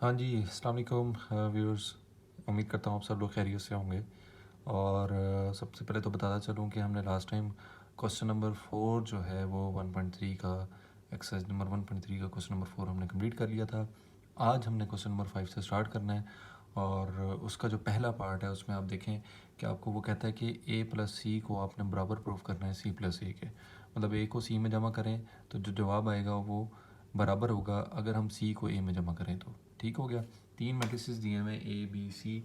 हाँ जी, अस्सलाम वालेकुम व्यूअर्स। उम्मीद करता हूँ आप सब लोग खैरियत से होंगे। और सबसे पहले तो बताता चलूँ कि हमने लास्ट टाइम क्वेश्चन नंबर 4 जो है वो 1.3 का एक्सरसाइज नंबर 1.3 का क्वेश्चन नंबर 4 हमने कंप्लीट कर लिया था। आज हमने क्वेश्चन नंबर 5 से स्टार्ट करना है और उसका जो पहला पार्ट है उसमें आप देखें कि आपको वो कहता है कि a प्लस सी को आपने बराबर प्रूफ करना है c प्लस ए के। मतलब a को c में जमा करें तो जो जवाब आएगा वो बराबर होगा अगर हम c को a में जमा करें तो। ठीक हो गया। 3 मैट्रिसेस दिए हुए ए बी सी।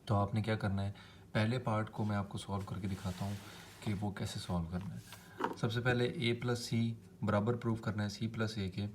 तो आपने क्या करना है, पहले पार्ट को मैं आपको सॉल्व करके दिखाता हूँ कि वो कैसे सॉल्व करना है। सबसे पहले a प्लस सी बराबर प्रूफ करना है c प्लस ए के।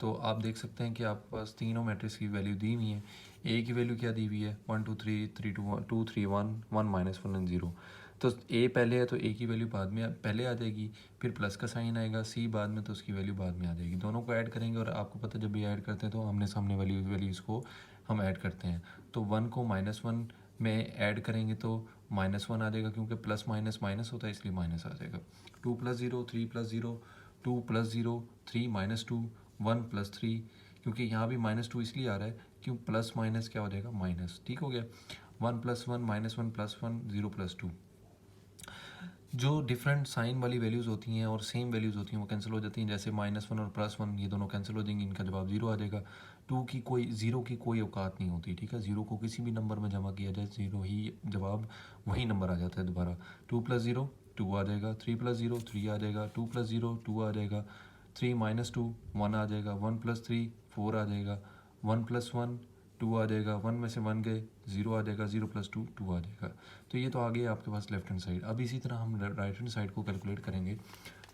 तो आप देख सकते हैं कि आपके पास तीनों मैट्रिक्स की वैल्यू दी हुई है। a की वैल्यू क्या दी हुई है, 1 2 3 3 2 2 3 1 1 -1 एंड 0। तो a पहले है तो a की वैल्यू बाद में पहले आ जाएगी, फिर प्लस का साइन आएगा, c बाद में तो उसकी वैल्यू बाद में आ जाएगी। दोनों को ऐड करेंगे और आपको पता है जब भी ऐड करते हैं तो आमने सामने वाली वैल्यूज़ को हम ऐड करते हैं। तो 1 को -1 में ऐड करेंगे तो -1 आ जाएगा, क्योंकि प्लस माइनस माइनस होता है इसलिए माइनस आ जाएगा। 2 + 0 3 + 0 2 + 0 3 -2 1 + 3, क्योंकि यहाँ भी -2 इसलिए आ रहा है क्यों प्लस माइनस क्या हो जाएगा माइनस। ठीक हो गया। 1 + 1 -1 + 1 0 + 2। जो डिफरेंट साइन वाली वैल्यूज़ होती हैं और सेम वैल्यूज़ होती हैं वो कैंसिल हो जाती हैं। जैसे -1 और +1 ये दोनों कैंसिल हो जाएंगे, इनका जवाब 0 आ जाएगा। 0 की कोई औकात नहीं होती। ठीक है, 0 को किसी भी नंबर में जमा किया जाए 0 ही जवाब, वही नंबर आ जाता है दोबारा। 2 + 0 2 आ जाएगा, 3 + 0 3 आ जाएगा, 2 + 0 2 आ जाएगा, 3 -2 1 आ जाएगा, 1 + 3 4 आ जाएगा, 1 + 1 2 आ जाएगा, 1 में से 1 गए 0 आ जाएगा, 0 + 2 2 आ जाएगा। तो ये तो आ गया आपके पास लेफ्ट हैंड साइड। अब इसी तरह हम राइट हैंड साइड को कैलकुलेट करेंगे।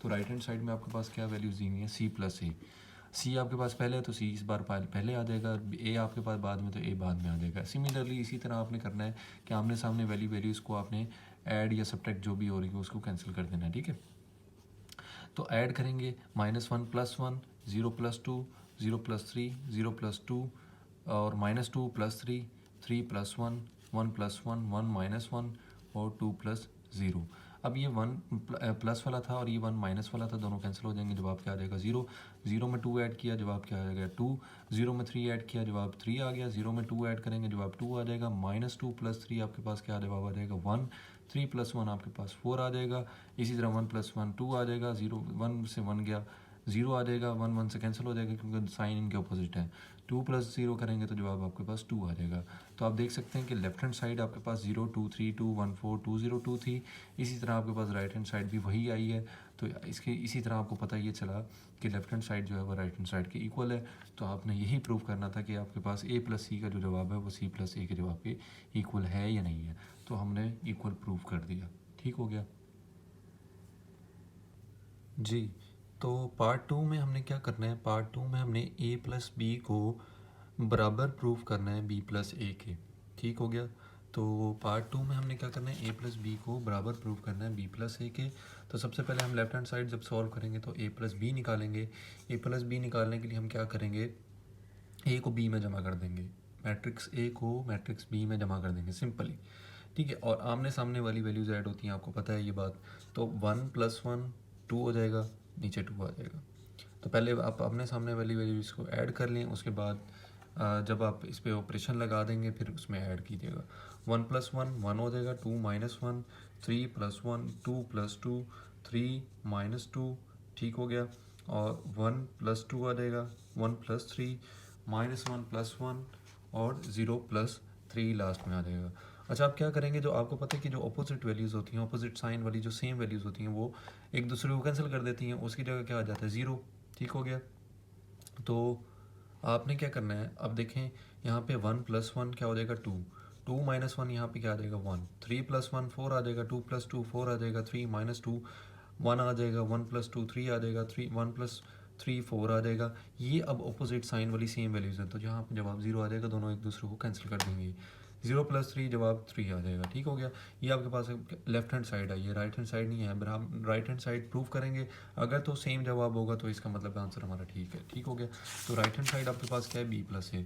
तो राइट हैंड साइड में आपके पास क्या वैल्यूज़ दी हुई हैं, c प्लस ए। सी आपके पास पहले है तो सी इस बार पहले आ जाएगा, ए आपके पास बाद में तो ए बाद में आ जाएगा। सिमिलरली इसी तरह आपने करना है कि आमने सामने वैल्यूज़ को आपने ऐड या सब्ट्रैक्ट जो भी हो रही है उसको कैंसिल कर देना है। ठीक है, तो ऐड करेंगे -1 + 1 0 + 2 0 + 3 0 + 2 और -2 + 3 3 + 1 1 + 1 1 -1 और 2 + 0। अब ये 1 प्लस वाला था और ये 1 माइनस वाला था, दोनों कैंसिल हो जाएंगे, जवाब क्या आ जाएगा 0। 0 में 2 ऐड किया, जवाब क्या आ जाएगा 2। 0 में 3 ऐड किया, जवाब 3 आ गया। 0 में 2 ऐड करेंगे, जवाब 2 आ जाएगा। -2 + 3 आपके पास क्या जवाब आ जाएगा 1। 3 + 1 आपके पास 4 आ जाएगा। इसी तरह 1 + 1 2 आ जाएगा, 0 1 से 1 गया 0 आ जाएगा, 1 1 से कैंसिल हो जाएगा क्योंकि साइन इनके अपोजिट है। 2 + 0 करेंगे तो जवाब आपके पास 2 आ जाएगा। तो आप देख सकते हैं कि लेफ्ट हैंड साइड आपके पास 0 2 3 2 1 4 2 0 2 थी। इसी तरह आपके पास राइट हैंड साइड भी वही आई है। तो इसके इसी तरह आपको पता ये चला कि लेफ्ट हैंड साइड जो है वो राइट हैंड साइड के इक्वल है। तो आपने यही प्रूव करना था कि आपके पास a + c का जो जवाब है वो c + a के जवाब के इक्वल है या नहीं है। तो हमने इक्वल प्रूव कर दिया। ठीक हो गया जी। तो पार्ट 2 में हमने क्या करना है, पार्ट 2 में हमने a + b को बराबर प्रूफ करना है b + a के। ठीक हो गया। तो पार्ट 2 में हमने क्या करना है, a + b को बराबर प्रूफ करना है b + a के। तो सबसे पहले हम लेफ्ट हैंड साइड जब सॉल्व करेंगे तो a + b निकालेंगे। a + b निकालने के लिए हम क्या करेंगे, a को b में जमा कर देंगे, मैट्रिक्स a को मैट्रिक्स b में जमा कर देंगे सिंपली। ठीक है, और आमने सामने वाली वैल्यूज़ ऐड होती हैं, आपको पता है ये बात। तो 1 + 1 2 हो जाएगा, नीचे 2 आ जाएगा। तो पहले आप आमने सामने वाली वैल्यूज़ को ऐड कर लें, उसके बाद जब आप इस पर ऑपरेशन लगा देंगे फिर उसमें ऐड कीजिएगा। 1 + 1 1 हो जाएगा, 2 - 1 3 + 1 2 + 2 3 -2। ठीक हो गया। और 1 + 2 आ जाएगा, 1 + 3 -1 + 1 और 0 + 3 लास्ट में आ जाएगा। अच्छा, आप क्या करेंगे, जो आपको पता है कि जो अपोजिट वैल्यूज़ होती हैं, अपोजिट साइन वाली जो सेम वैल्यूज़ होती हैं वो एक दूसरे को कैंसिल कर देती हैं, उसकी जगह क्या आ जाता है 0। ठीक हो गया। तो आपने क्या करना है, अब देखें यहाँ पे 1 + 1 क्या हो जाएगा 2 2 - 1 यहाँ पे क्या आ जाएगा 1 3 + 1 4 आ जाएगा, 2 + 2 4 आ जाएगा, 3 - 2 1 आ जाएगा, 1 + 2 3 आ जाएगा, 1 + 3 4 आ जाएगा। ये अब अपोजिट साइन वाली सेम वैल्यूज़ हैं, तो जहाँ पे जवाब 0 आ जाएगा दोनों एक दूसरे को कैंसिल कर देंगे। 0 + 3 जवाब 3 आ जाएगा। ठीक हो गया। ये आपके पास लेफ्ट हैंड साइड आई है, राइट हैंड साइड नहीं है। हम राइट हैंड साइड प्रूव करेंगे, अगर तो सेम जवाब होगा तो इसका मतलब आंसर हमारा ठीक है। ठीक हो गया। तो राइट हैंड साइड आपके पास क्या है, b + a।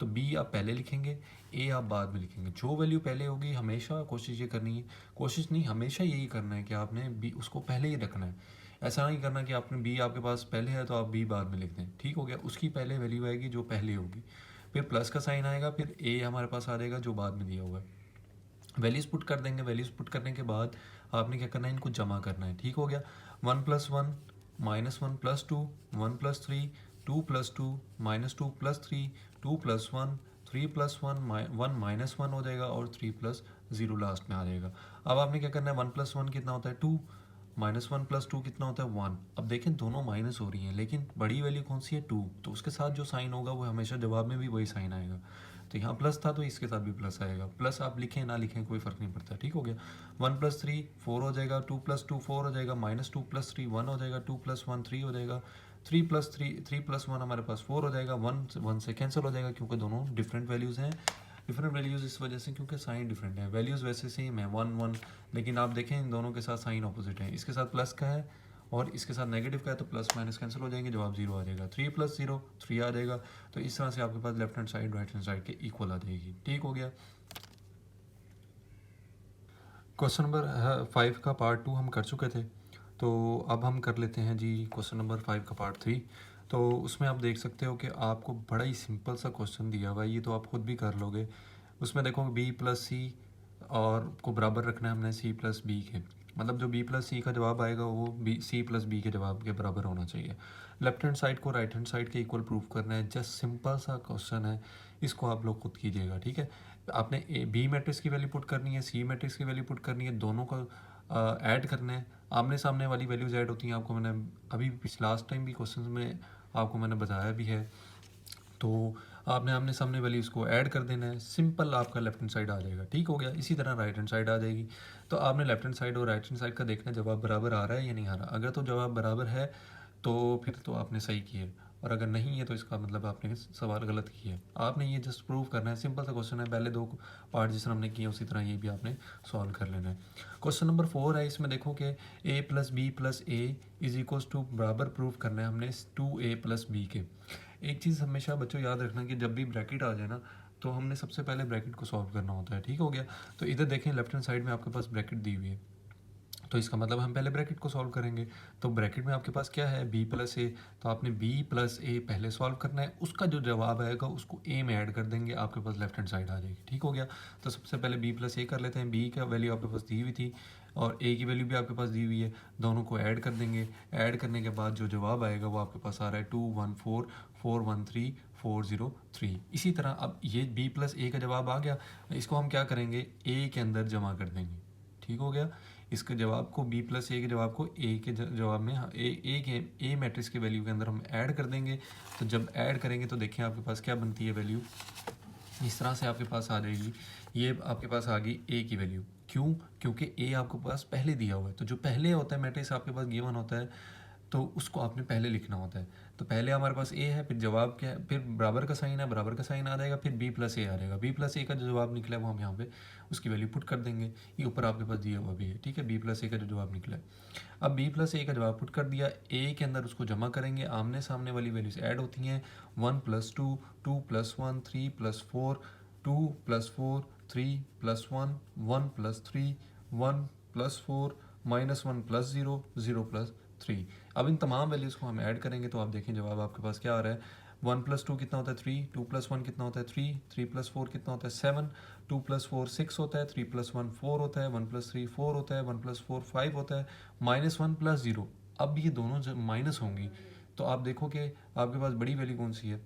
तो b आप पहले लिखेंगे, a आप बाद में लिखेंगे। जो वैल्यू पहले होगी हमेशा कोशिश ये करनी है, कोशिश नहीं हमेशा यही करना है कि आपने b उसको पहले ही रखना है। ऐसा नहीं करना कि आपने b आपके पास पहले है तो आप b बाद में लिख दें। ठीक हो गया, उसकी पहले वैल्यू आएगी जो पहले होगी। फिर प्लस का साइन आएगा, फिर ए हमारे पास आ जाएगा जो बाद में दिया हुआ है। वैल्यूज़ पुट कर देंगे। वैल्यूज़ पुट करने के बाद आपने क्या करना है, इनको जमा करना है। ठीक हो गया। 1+1 -1 +2 1+3 2+2 -2+3 2+1 3+1 1 -1 हो जाएगा और 3+0 लास्ट में आ जाएगा। अब आपने क्या करना है, 1+1 कितना होता है 2, -1 + 2 कितना होता है 1। अब देखें दोनों माइनस हो रही हैं, लेकिन बड़ी वैल्यू कौन सी है 2, तो उसके साथ जो साइन होगा वो हमेशा जवाब में भी वही साइन आएगा। तो यहाँ प्लस था तो इसके साथ भी प्लस आएगा। प्लस आप लिखें ना लिखें कोई फ़र्क नहीं पड़ता। ठीक हो गया। 1+3 4 हो जाएगा, 2+2 4 हो जाएगा, -2+3 1 हो जाएगा, 2+1 3 हो जाएगा, 3+1 हमारे पास 4 हो जाएगा। 1 से कैंसिल हो जाएगा क्योंकि दोनों डिफरेंट वैल्यूज़ हैं। डिफरेंट वैल्यूज़ इस वजह से क्योंकि साइन डिफरेंट है। वैल्यूज़ वैसे सेम है 1 1, लेकिन आप देखें इन दोनों के साथ साइन ऑपोजिट है। इसके साथ प्लस का है और इसके साथ नेगेटिव का है, तो प्लस माइनस कैंसिल हो जाएंगे, जवाब 0 आ जाएगा। 3+0 3 आ जाएगा। तो इस तरह से आपके पास left hand side right hand side के इक्वल आ जाएगी। ठीक हो गया। क्वेश्चन नंबर 5 का पार्ट 2 हम कर चुके थे, तो अब हम कर लेते हैं जी क्वेश्चन नंबर 5 का पार्ट 3। तो उसमें आप देख सकते हो कि आपको बड़ा ही सिंपल सा क्वेश्चन दिया हुआ है, ये तो आप खुद भी कर लोगे। उसमें देखो b+c और को बराबर रखना है हमने c+b के, मतलब जो b+c का जवाब आएगा वो c+b के जवाब के बराबर होना चाहिए। लेफ्ट हैंड साइड को राइट हैंड साइड के इक्वल प्रूफ करना है। जस्ट सिंपल सा क्वेश्चन है, इसको आप लोग खुद कीजिएगा। ठीक है। आपने बी मैट्रिक्स की वैल्यू पुट करनी है, सी मैट्रिक्स की वैल्यू पुट करनी है, दोनों को ऐड करना है। आमने सामने वाली वैल्यूज़ ऐड होती हैं, आपको मैंने अभी लास्ट टाइम भी क्वेश्चन में आपको मैंने बताया भी है। तो आपने आमने सामने वैल्यूज़ को ऐड कर देना है, सिंपल आपका लेफ्ट हैंड साइड आ जाएगा। ठीक हो गया। इसी तरह राइट हैंड साइड आ जाएगी। तो आपने लेफ्ट हैंड साइड और राइट हैंड साइड का देखना है जवाब बराबर आ रहा है या नहीं आ रहा। अगर तो जवाब बराबर है तो फिर तो आपने सही किया, और अगर नहीं है तो इसका मतलब आपने सवाल गलत किया है। आपने ये जस्ट प्रूव करना है, सिंपल सा क्वेश्चन है। पहले दो पार्ट जिस तरह हमने किए उसी तरह ये भी आपने सॉल्व कर लेना है। क्वेश्चन नंबर 4 है, इसमें देखो कि a+b+a = बराबर प्रूफ करना है हमने 2a+b के। एक चीज़ हमेशा बच्चों याद रखना कि जब भी ब्रैकेट आ जाए ना, तो हमने सबसे पहले ब्रैकेट को सॉल्व करना होता है। ठीक हो गया। तो इधर देखें लेफ्ट हैंड साइड में आपके पास ब्रैकेट दी हुई है, तो इसका मतलब हम पहले ब्रैकेट को सॉल्व करेंगे। तो ब्रैकेट में आपके पास क्या है b+a, तो आपने b+a पहले सॉल्व करना है। उसका जो जवाब आएगा उसको a में ऐड कर देंगे, आपके पास लेफ्ट हैंड साइड आ जाएगी। ठीक हो गया। तो सबसे पहले b+a कर लेते हैं। b का वैल्यू आपके पास दी हुई थी और a की वैल्यू भी आपके पास दी हुई है, दोनों को ऐड कर देंगे। ऐड करने के बाद जो जवाब आएगा वो आपके पास आ रहा है 214 413 403। इसी तरह अब ये b+a का जवाब आ गया, इसको हम क्या करेंगे, a के अंदर जमा कर देंगे। ठीक हो गया। इसके जवाब को b+a के जवाब को a के जवाब में ए मैट्रिक्स के वैल्यू के अंदर हम ऐड कर देंगे। तो जब ऐड करेंगे तो देखिए आपके पास क्या बनती है वैल्यू, इस तरह से आपके पास आ जाएगी। ये आपके पास आ गई a की वैल्यू। क्यों? क्योंकि a आपके पास पहले दिया हुआ है। तो जो पहले होता है मैट्रिक्स आपके पास गिवन होता है, तो उसको आपने पहले लिखना होता है। तो पहले हमारे पास a है, फिर जवाब क्या है, फिर बराबर का साइन है, बराबर का साइन आ जाएगा, फिर b+a आ जाएगा। b+a का जो जवाब निकला है वो हम यहाँ पे उसकी वैल्यू पुट कर देंगे। ये ऊपर आपके पास दिया हुआ भी है। ठीक है। b+a का जो जवाब निकला है, अब b+a का जवाब पुट कर दिया, a के अंदर उसको जमा करेंगे। आमने सामने वाली वैल्यूज ऐड होती हैं, 1+2 2+1 3+4 2+4 3+1 1+3 1+4 -1+0 0+3। अब इन तमाम वैल्यूज़ को हम ऐड करेंगे तो आप देखें जवाब आपके पास क्या आ रहा है। 1+2 कितना होता है 3, 2+1 कितना होता है 3, 3+4 कितना होता है 7, 2+4 6 होता है, 3+1 4 होता है, 1+3 4 होता है, 1+4 5 होता है, -1+0। अब ये दोनों माइनस होंगी तो आप देखो कि आपके पास बड़ी वैल्यू कौन सी है,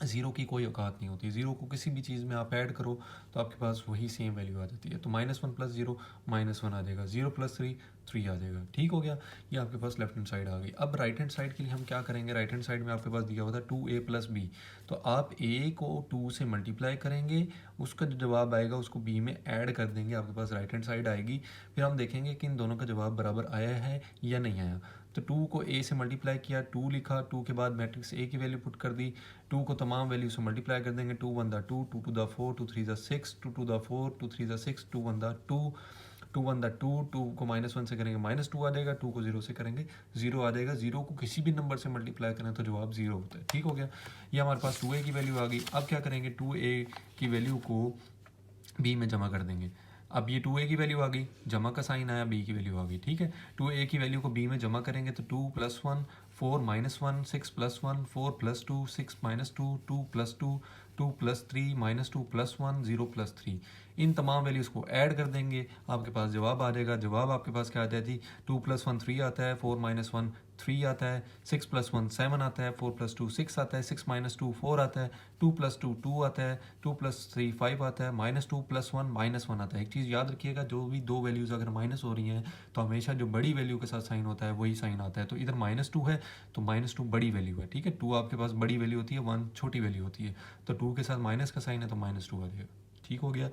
ज़ीरो की कोई औकात नहीं होती। ज़ीरो को किसी भी चीज़ में आप ऐड करो तो आपके पास वही सेम वैल्यू आ जाती है। तो -1+0 -1 आ जाएगा, 0+3 3 आ जाएगा। ठीक हो गया। ये आपके पास लेफ्ट हैंड साइड आ गई। अब राइट हैंड साइड के लिए हम क्या करेंगे, राइट हैंड साइड में आपके पास दिया हुआ था 2a+b, तो आप a को 2 से मल्टीप्लाई करेंगे, उसका जो जवाब आएगा उसको b में ऐड कर देंगे, आपके पास राइट हैंड साइड आएगी। फिर हम देखेंगे कि इन दोनों का जवाब बराबर आया है या नहीं आया। तो 2 को a से मल्टीप्लाई किया, 2 लिखा, 2 के बाद मैट्रिक्स a की वैल्यू पुट कर दी, 2 को तमाम वैल्यू से मल्टीप्लाई कर देंगे। 2 1 2, 2 2 4, 2 3 6, 2 2 4, 2 3 6, 2 1 2, 2 1 2, 2 को -1 से करेंगे -2 आ जाएगा, 2 को 0 से करेंगे 0 आ जाएगा। 0 को किसी भी नंबर से मल्टीप्लाई करें तो जवाब 0 होता है। ठीक हो गया। ये हमारे पास 2a की वैल्यू आ गई। अब क्या करेंगे, 2a की वैल्यू को b में जमा कर देंगे। अब ये 2a की वैल्यू आ गई, जमा का साइन आया, b की वैल्यू आ गई। ठीक है। 2a की वैल्यू को b में जमा करेंगे तो 2+1 4 minus 1 6 plus 1 4 plus 2 6 minus 2 2 plus 2 2 plus 3 minus 2 plus 1 0 plus 3। इन तमाम वैल्यूज़ को ऐड कर देंगे, आपके पास जवाब आ जाएगा। जवाब आपके पास क्या आता है जी, 2 प्लस 1 3 आता है, 4 माइनस 1 3 आता है, 6 प्लस 1 7 आता है, 4 प्लस 2 6 आता है, 6 माइनस 2 4 आता है, 2 प्लस 2 2 आता है, 2 प्लस 3 5 आता है, माइनस 2 प्लस 1 माइनस 1 आता है। एक चीज़ याद रखिएगा, जो भी दो वैल्यूज़ अगर माइनस हो रही हैं तो हमेशा जो बड़ी वैल्यू के साथ साइन होता है वही साइन आता है। तो इधर माइनस 2 है तो माइनस 2 बड़ी वैल्यू है, ठीक है। 2 आपके पास बड़ी वैल्यू होती है, 1 छोटी वैल्यू होती है, तो 2 के साथ माइनस का साइन है तो माइनस 2 आ जाएगा, ठीक हो गया।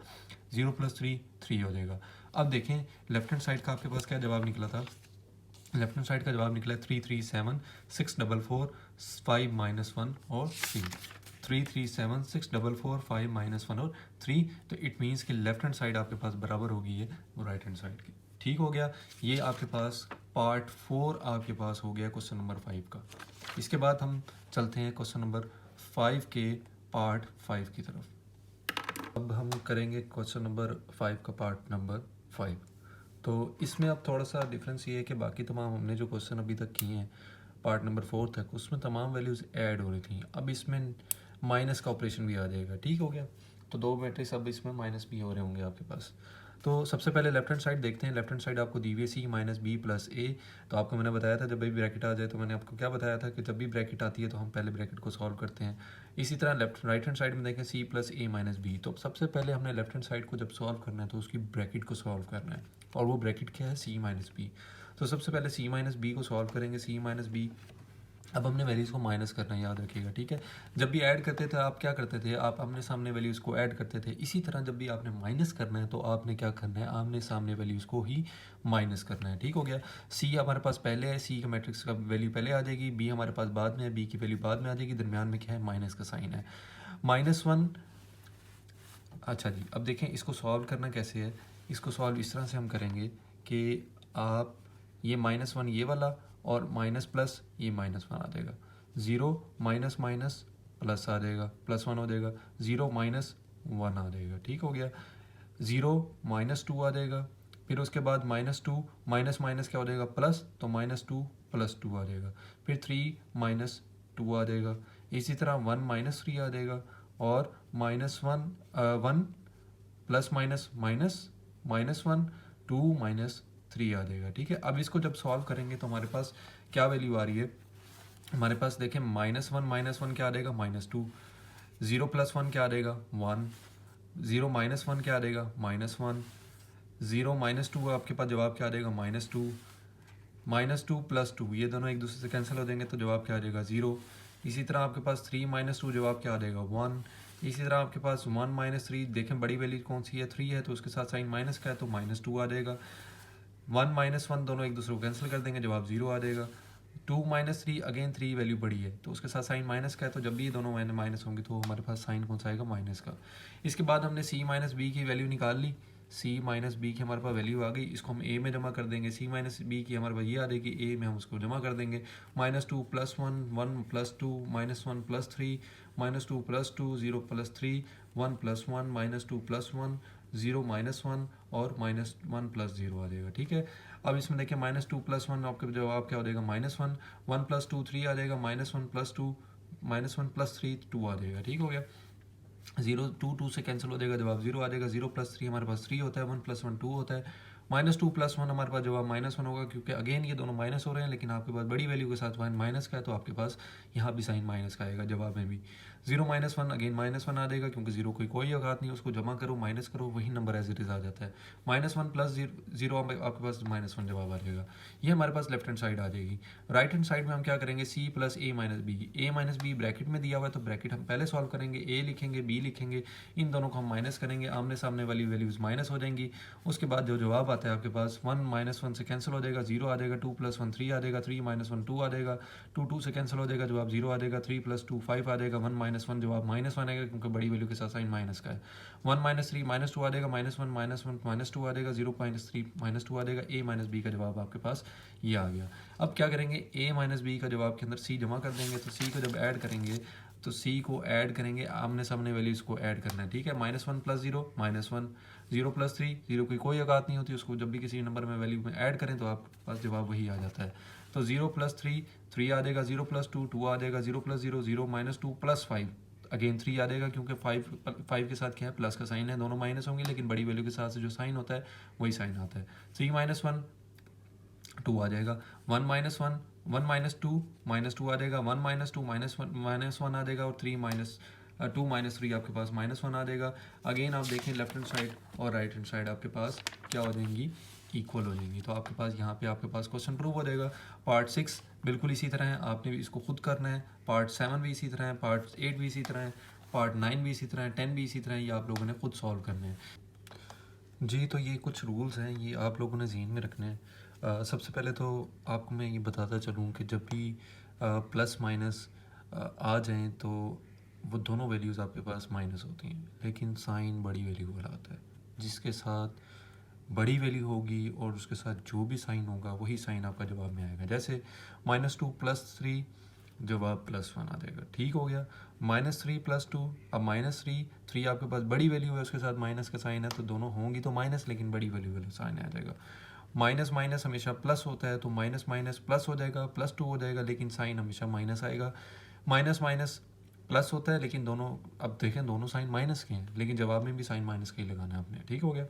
0 प्लस 3 3 हो जाएगा। अब देखें लेफ्ट हैंड साइड का आपके पास क्या जवाब निकला था। लेफ्ट हैंड साइड का जवाब निकला 3 3 7 6 4 4 5 माइनस 1 और 3। 3 3 7 6 4 4 5 माइनस 1 और 3। तो इट मीन्स कि लेफ्ट हैंड साइड आपके पास बराबर होगी ये राइट हैंड साइड की, ठीक हो गया। ये आपके पास पार्ट 4 आपके पास हो गया क्वेश्चन नंबर 5 का। इसके बाद हम चलते हैं क्वेश्चन नंबर 5 के पार्ट 5 की तरफ। अब हम करेंगे क्वेश्चन नंबर 5 का पार्ट नंबर 5। तो इसमें अब थोड़ा सा डिफरेंस ये है कि बाकी तमाम हमने जो क्वेश्चन अभी तक किए हैं पार्ट नंबर 4 तक, उसमें तमाम वैल्यूज़ ऐड हो रही थी। अब इसमें माइनस का ऑपरेशन भी आ जाएगा, ठीक हो गया। तो दो मैट्रिक्स अब इसमें माइनस भी हो रहे होंगे आपके पास। तो सबसे पहले लेफ्ट हैंड साइड देखते हैं। लेफ्ट हैंड साइड आपको दी हुई है सी माइनस बी प्लस ए। तो आपको मैंने बताया था जब भी ब्रैकेट आ जाए, तो मैंने आपको क्या बताया था कि जब भी ब्रैकेट आती है तो हम पहले ब्रैकेट को सॉल्व करते हैं। इसी तरह राइट हैंड साइड में देखें सी प्लस ए माइनस बी। तो सबसे पहले हमने लेफ्ट हैंड साइड को जब सॉल्व करना है तो उसकी ब्रैकेट को सॉल्व करना है, और वो ब्रैकेट क्या है, सी माइनस बी। तो सबसे पहले सी माइनस बी को सॉल्व करेंगे, सी माइनस बी। अब हमने वैल्यूज़ को माइनस करना है, याद रखिएगा, ठीक है। जब भी ऐड करते थे आप क्या करते थे, आप आमने सामने वैल्यूज़ को ऐड करते थे। इसी तरह जब भी आपने माइनस करना है तो आपने क्या करना है, आमने सामने वैल्यूज़ को ही माइनस करना है, ठीक हो गया। सी हमारे पास पहले है, सी का मैट्रिक्स का वैल्यू पहले आ जाएगी, बी हमारे पास बाद में है, बी की वैल्यू बाद में आ जाएगी, दरमियान में क्या है, माइनस का साइन है, -1। अच्छा जी, अब देखें इसको सॉल्व करना कैसे है। इसको सॉल्व इस तरह से हम करेंगे कि आप ये -1 ये वाला और माइनस प्लस ये -1 आ जाएगा, 0 माइनस माइनस प्लस आ जाएगा, +1 हो जाएगा, 0 माइनस 1 आ जाएगा, ठीक हो गया। 0 -2 आ जाएगा, फिर उसके बाद -2 माइनस माइनस क्या हो जाएगा, प्लस, तो -2 + 2 आ जाएगा, फिर 3 -2 आ जाएगा। इसी तरह 1 -3 आ जाएगा, और -1 1 प्लस माइनस माइनस -1 2 -3 आ जाएगा, ठीक है। अब इसको जब सॉल्व करेंगे तो हमारे पास क्या वैल्यू आ रही है, हमारे पास देखें -1 क्या आ जाएगा, -2। 0 + 1 क्या आ जाएगा, 1। 0 - 1 क्या आ जाएगा, -1। 0 -2 आपके पास जवाब क्या आ जाएगा, -2। -2 + 2 ये दोनों एक दूसरे से कैंसिल हो जाएंगे तो जवाब क्या आ जाएगा, 0। इसी तरह आपके पास 3 - 2 जवाब क्या आ जाएगा, 1। इसी तरह आपके पास 1 - 3, देखें बड़ी वैल्यू कौन सी है, 3 है, तो उसके साथ साइन माइनस का है तो -2 आ जाएगा। 1 - 1 दोनों एक दूसरे को कैंसिल कर देंगे, जवाब 0 आ जाएगा। 2 - 3 अगेन 3 वैल्यू बड़ी है तो उसके साथ साइन माइनस का है, तो जब भी ये दोनों माइनस होंगे तो हमारे पास साइन कौन सा आएगा, माइनस का। इसके बाद हमने सी माइनस बी की वैल्यू निकाल ली, सी माइनस बी की हमारे पास वैल्यू आ गई, इसको हम ए में जमा कर देंगे। सी माइनस बी की हमारे पास ये आ जाएगी, ए में हम उसको जमा कर देंगे। -2 + 1 1 + 2 -1 + 3 -2 + 2 0 + 3 1 + 1 -2 + 1 0 -1 और -1 + 0 आ जाएगा, ठीक है। अब इसमें देखिए -2 + 1 आपका जवाब क्या हो जाएगा, -1। 1 + 2 3 आ जाएगा, -1 + 2 -1 + 3 2 आ जाएगा, ठीक हो गया। 0 2 2 से कैंसिल हो जाएगा, जवाब 0 आ जाएगा। 0 + 3 हमारे पास 3 होता है, 1 + 1 2 होता है। -2 + 1 हमारे पास जवाब -1 होगा, क्योंकि अगेन ये दोनों माइनस हो रहे हैं, लेकिन आपके पास बड़ी वैल्यू के साथ साइन माइनस का है तो आपके पास यहाँ भी साइन माइनस का आएगा जवाब में भी। 0 - 1 अगेन -1 आ जाएगा, क्योंकि 0 की कोई औकात नहीं है, उसको जमा करो माइनस करो वही नंबर एज इट इज़ आ जाता है। -1 + 0 आपके पास -1 जवाब आ जाएगा। ये हमारे पास लेफ्ट हैंड साइड आ जाएगी। राइट हैंड साइड में हम क्या करेंगे, सी + a - b। a - b bracket में दिया हुआ है तो ब्रैकेट हम पहले सॉल्व करेंगे, a लिखेंगे b लिखेंगे, इन दोनों को हम माइनस करेंगे, आमने सामने वाली वैल्यूज़ माइनस हो जाएंगी। उसके बाद जो जवाब आता है आपके पास 1 - 1 से कैंसिल हो जाएगा, 0 आ जाएगा। 2 + 1 3 आ जाएगा, 3 - 1 2 आ जाएगा। 2 2 से कैंसिल हो जाएगा, जवाब 0 आ जाएगा। 3 + 2 5 आ जाएगा। 1 - 1 जवाब -1 आएगा, क्योंकि बड़ी वैल्यू के साथ साइन माइनस का है। 1 - 3 -2 आ जाएगा, -1 -1 -2 आ जाएगा। 0 - 3 -2 आ जाएगा। a - b का जवाब आपके पास ये आ गया। अब क्या करेंगे, a - b का जवाब के अंदर c जमा कर देंगे, तो c को जब ऐड करेंगे तो c को ऐड करेंगे, आमने सामने वैल्यूज को ऐड करना है, ठीक है। -1 + 0 -1 0 + 3 0 की कोई औकात नहीं होती, उसको जब भी किसी नंबर में वैल्यू में ऐड करें तो आपके पास जवाब वही आ जाता है। तो 0 + 3 3 आ जाएगा, 0 + 2 2 आ जाएगा, 0 + 0 0 -2 + 5 अगेन 3 आ जाएगा, क्योंकि 5 के साथ क्या है, प्लस का साइन है, दोनों माइनस होंगे, लेकिन बड़ी वैल्यू के साथ से जो साइन होता है वही साइन आता है। 3 - 1 2 आ जाएगा, 1 - 1 1 - 2 -2 आ जाएगा, 1 - 2 -1 आ जाएगा, और 2 - 3 आपके पास -1 आ जाएगा। अगेन आप देखें लेफ्ट हैंड साइड और राइट हैंड साइड आपके पास क्या हो जाएंगी, इक्वल हो जाएंगी। तो आपके पास यहाँ पे आपके पास क्वेश्चन प्रूव हो जाएगा। पार्ट 6 बिल्कुल इसी तरह है, आपने भी इसको खुद करना है। पार्ट 7 भी इसी तरह है, पार्ट 8 भी इसी तरह है, पार्ट 9 भी इसी तरह है, 10 भी इसी तरह है। ये आप लोगों ने खुद सॉल्व करने हैं जी। तो ये कुछ रूल्स हैं, ये आप लोगों ने ज़हन में रखने हैं। सबसे पहले तो आपको मैं ये बताता चलूँ कि जब भी प्लस माइनस आ जाएं तो वो दोनों वैल्यूज़ आपके पास माइनस होती हैं, लेकिन साइन बड़ी वैल्यू वाला आता है। जिसके साथ बड़ी वैल्यू होगी और उसके साथ जो भी साइन होगा वही साइन आपका जवाब में आएगा। जैसे -2 + 3 जवाब +1 आ जाएगा, ठीक हो गया। -3 + 2, अब -3 3 आपके पास बड़ी वैल्यू है, उसके साथ माइनस का साइन है, तो दोनों होंगी तो माइनस, लेकिन बड़ी वैल्यू वाला साइन आ जाएगा। माइनस माइनस हमेशा प्लस होता है, तो माइनस माइनस प्लस हो जाएगा, +2 हो जाएगा, लेकिन साइन हमेशा माइनस आएगा। माइनस माइनस प्लस होता है, लेकिन दोनों, अब देखें दोनों साइन माइनस के हैं, लेकिन जवाब में भी साइन माइनस का ही लगाना है आपने, ठीक हो गया।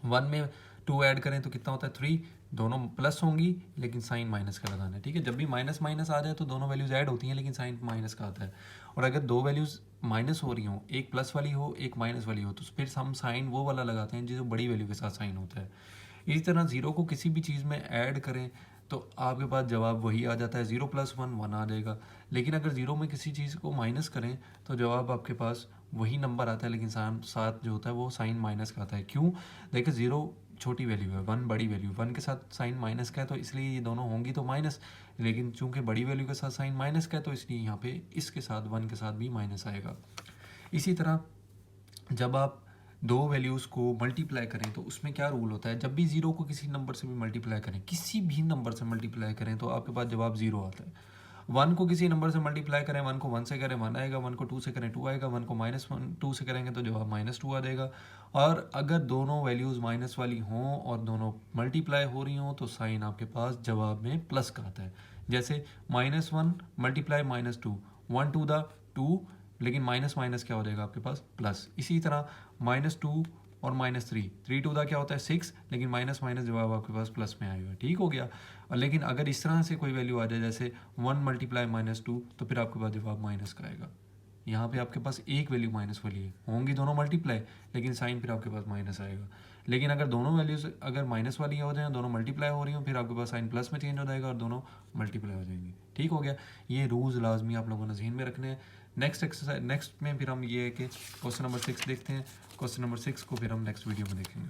1 में 2 ऐड करें तो कितना होता है 3, दोनों प्लस होंगी लेकिन साइन माइनस का लगाना है, ठीक है। जब भी माइनस माइनस आ जाए तो दोनों वैल्यूज़ ऐड होती हैं, लेकिन साइन माइनस का आता है। और अगर दो वैल्यूज़ माइनस हो रही हों, एक प्लस वाली हो एक माइनस वाली हो, तो फिर हम साइन वो वाला लगाते हैं जो बड़ी वैल्यू के साथ साइन होता है। इसी तरह 0 को किसी भी चीज़ में ऐड करें तो आपके पास जवाब वही आ जाता है, 0 + 1 1 आ जाएगा। लेकिन अगर 0 में किसी चीज़ को माइनस करें तो जवाब आपके पास वही नंबर आता है, लेकिन साथ जो होता है वो साइन माइनस का आता है। क्यों? देखिए 0 छोटी वैल्यू है, 1 बड़ी वैल्यू, 1 के साथ साइन माइनस का है, तो इसलिए ये दोनों होंगी तो माइनस, लेकिन चूंकि बड़ी वैल्यू के साथ साइन माइनस का है तो इसलिए यहाँ पे इसके साथ 1 के साथ भी माइनस आएगा। इसी तरह जब आप दो वैल्यूज़ को मल्टीप्लाई करें तो उसमें क्या रूल होता है, जब भी 0 को किसी नंबर से भी मल्टीप्लाई करें, किसी भी नंबर से मल्टीप्लाई करें, तो आपके पास जवाब 0 आता है। 1 को किसी नंबर से मल्टीप्लाई करें, 1 को 1 से करें 1 आएगा, 1 को 2 से करें 2 आएगा, 1 को -2 से करेंगे तो जवाब -2 आ जाएगा। और अगर दोनों वैल्यूज़ माइनस वाली हों और दोनों मल्टीप्लाई हो रही हों तो साइन आपके पास जवाब में प्लस का आता है। जैसे -1 × -2 1 to the 2, लेकिन माइनस माइनस क्या हो जाएगा आपके पास प्लस। इसी तरह -2 और -3 3 to the क्या होता है 6, लेकिन माइनस माइनस जवाब आपके पास प्लस में आएगा, ठीक हो गया। और लेकिन अगर इस तरह से कोई वैल्यू आ जाए जैसे 1 × -2, तो फिर आपके पास जवाब माइनस का आएगा। यहाँ पे आपके पास एक वैल्यू माइनस वाली है, होंगी दोनों मल्टीप्लाई, लेकिन साइन फिर आपके पास माइनस आएगा। लेकिन अगर दोनों वैल्यूज अगर माइनस वाली हो जाए, दोनों मल्टीप्लाई हो रही हो, फिर आपके पास साइन प्लस में चेंज हो जाएगा और दोनों मल्टीप्लाई हो जाएंगी, ठीक हो गया। ये रूल्स लाजमी आप लोगों ने ज़हन में रखने हैं। नेक्स्ट एक्सरसाइज नेक्स्ट में फिर हम ये है कि क्वेश्चन नंबर 6 देखते हैं। क्वेश्चन नंबर 6 को फिर हम नेक्स्ट वीडियो में देखेंगे।